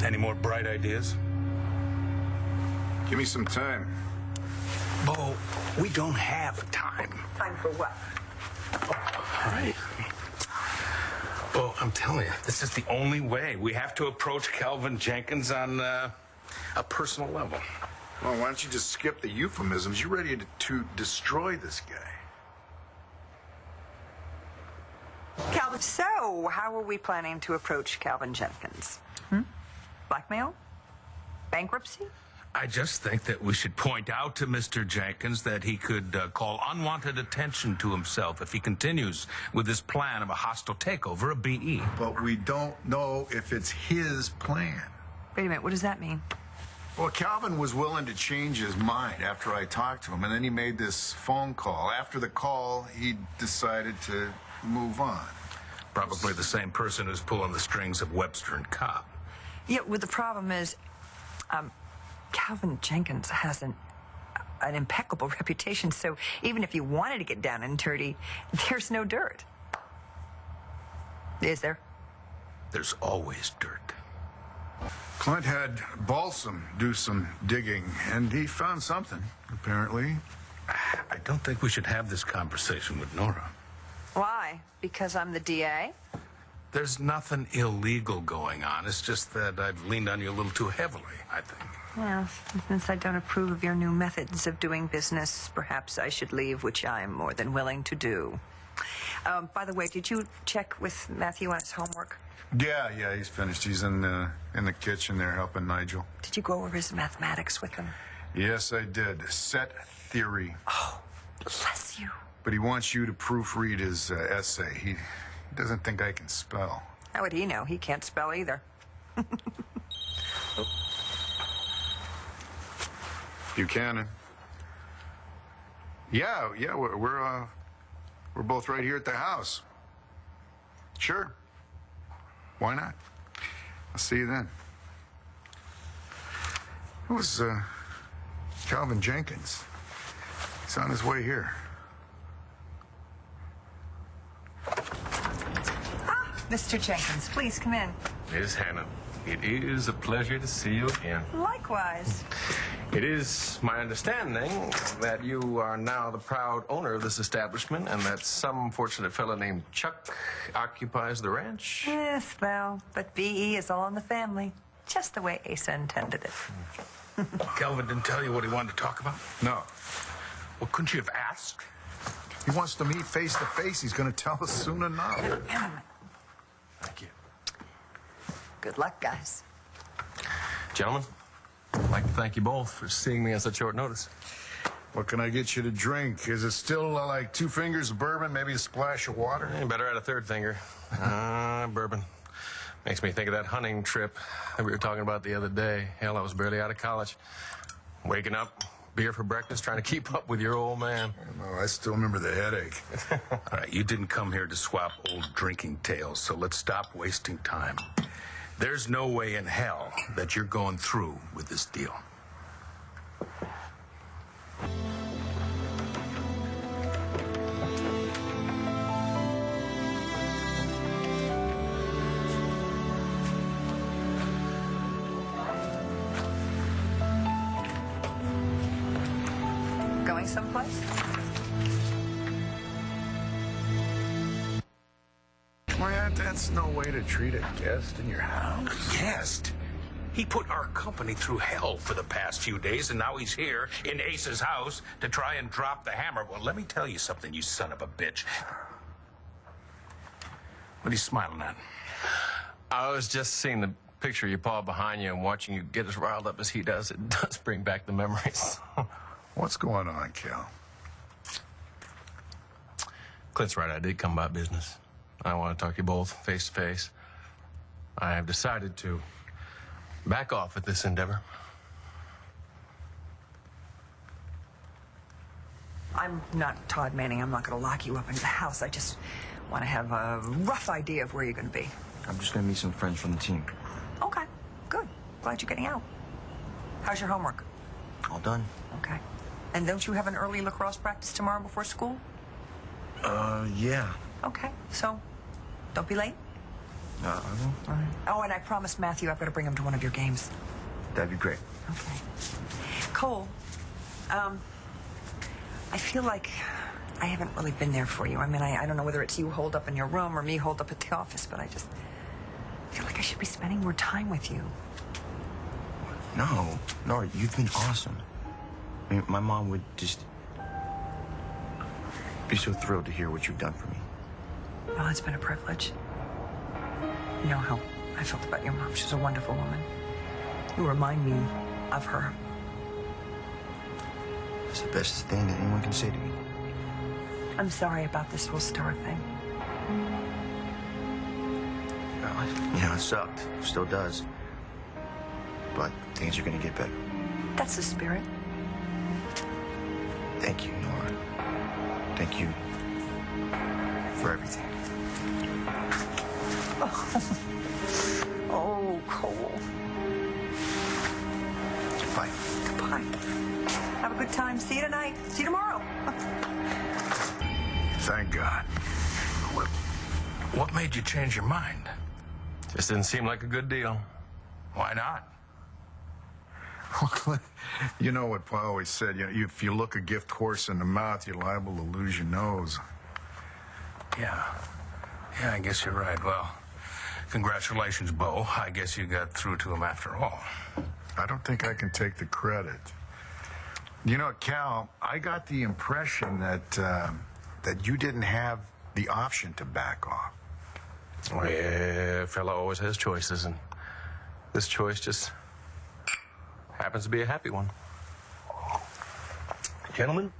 Any more bright ideas? Give me some time. Bo, we don't have time. Time for what? All right. Bo, I'm telling you, this is the only way. We have to approach Calvin Jenkins on a personal level. Well, why don't you just skip the euphemisms? You're ready to destroy this guy. Calvin, so how are we planning to approach Calvin Jenkins? Blackmail? Bankruptcy? I just think that we should point out to Mr. Jenkins that he could call unwanted attention to himself if he continues with his plan of a hostile takeover of BE. But we don't know if it's his plan. Wait a minute, what does that mean? Well, Calvin was willing to change his mind after I talked to him, and then he made this phone call. After the call, he decided to move on. Probably the same person who's pulling the strings of Webster and Cobb. Yeah, well, the problem is, Calvin Jenkins has an impeccable reputation, so even if you wanted to get down and dirty, there's no dirt. Is there? There's always dirt. Clint had Balsam do some digging, and he found something, apparently. I don't think we should have this conversation with Nora. Why? Because I'm the DA? There's nothing illegal going on. It's just that I've leaned on you a little too heavily, I think. Well, since I don't approve of your new methods of doing business, perhaps I should leave, which I'm more than willing to do. By the way, did you check with Matthew on his homework? Yeah, he's finished. He's in the kitchen there helping Nigel. Did you go over his mathematics with him? Yes, I did. Set theory. Oh, bless you. But he wants you to proofread his essay. He doesn't think I can spell. How would he know? He can't spell either. Buchanan. Yeah, we're both right here at the house. Sure. Why not? I'll see you then. It was Calvin Jenkins. He's on his way here. Mr. Jenkins, please come in. Miss Hanen, it is a pleasure to see you again. Likewise. It is my understanding that you are now the proud owner of this establishment and that some fortunate fellow named Chuck occupies the ranch. Yes, well, but BE is all in the family. Just the way Asa intended it. Calvin didn't tell you what he wanted to talk about? No. Well, couldn't you have asked? He wants to meet face to face. He's going to tell us soon enough. Thank you. Good luck, guys. Gentlemen, I'd like to thank you both for seeing me on such short notice. What can I get you to drink? Is it still like 2 fingers of bourbon, maybe a splash of water? You better add a third finger. Bourbon. Makes me think of that hunting trip that we were talking about the other day. Hell, I was barely out of college. Waking up, beer for breakfast, trying to keep up with your old man. No, I still remember the headache. All right, you didn't come here to swap old drinking tales, so let's stop wasting time. There's no way in hell that you're going through with this deal. Going someplace? Well, that's no way to treat a guest in your house. Guest? He put our company through hell for the past few days, and now he's here in Ace's house to try and drop the hammer. Well, let me tell you something, you son of a bitch. What are you smiling at? I was just seeing the picture of your pa behind you and watching you get as riled up as he does. It does bring back the memories. What's going on, Cal? Clint's right. I did come by business. I want to talk to you both face to face. I have decided to back off at this endeavor. I'm not Todd Manning. I'm not going to lock you up in the house. I just want to have a rough idea of where you're going to be. I'm just gonna meet some friends from the team. Okay, good. Glad you're getting out. How's your homework? All done. Okay. And don't you have an early lacrosse practice tomorrow before school? Yeah. Okay, so don't be late. Oh, and I promised Matthew I've got to bring him to one of your games. That'd be great. Okay. Cole, I feel like I haven't really been there for you. I mean, I don't know whether it's you holed up in your room or me holed up at the office, but I just feel like I should be spending more time with you. No, Nora, you've been awesome. I mean, my mom would just be so thrilled to hear what you've done for me. Well, it's been a privilege. You know how I felt about your mom. She's a wonderful woman. You remind me of her. It's the best thing that anyone can say to me. I'm sorry about this whole Star thing. Well, it sucked. Still does. But things are gonna get better. That's the spirit. Thank you, Nora. Thank you for everything. Oh, Cole. Bye. Goodbye. Have a good time. See you tonight. See you tomorrow. Thank God. What made you change your mind? Just didn't seem like a good deal. Why not? You know what Pa always said, if you look a gift horse in the mouth, you're liable to lose your nose. Yeah, I guess you're right. Well, congratulations, Bo. I guess you got through to him after all. I don't think I can take the credit. You know, Cal, I got the impression that you didn't have the option to back off. Well, yeah, a fella always has choices, and this choice just happens to be a happy one. Gentlemen,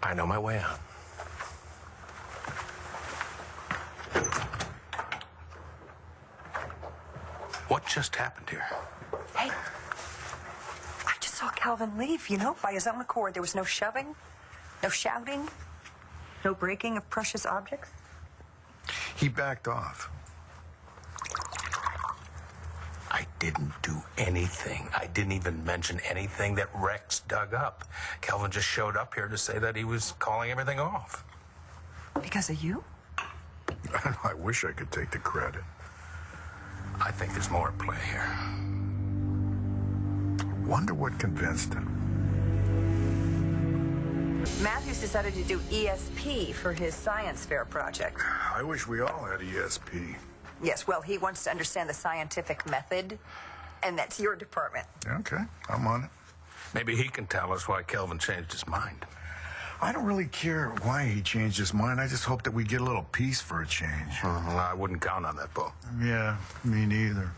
I know my way out. What just happened here? Hey, I just saw Calvin leave, by his own accord. There was no shoving, no shouting, no breaking of precious objects. He backed off. I didn't do anything. I didn't even mention anything that Rex dug up. Calvin just showed up here to say that he was calling everything off. Because of you? I wish I could take the credit. I think there's more at play here. Wonder what convinced him. Matthews decided to do ESP for his science fair project. I wish we all had ESP. Yes, well, he wants to understand the scientific method, and that's your department. Okay, I'm on it. Maybe he can tell us why Calvin changed his mind. I don't really care why he changed his mind. I just hope that we get a little peace for a change. I wouldn't count on that, Bo. Yeah, me neither.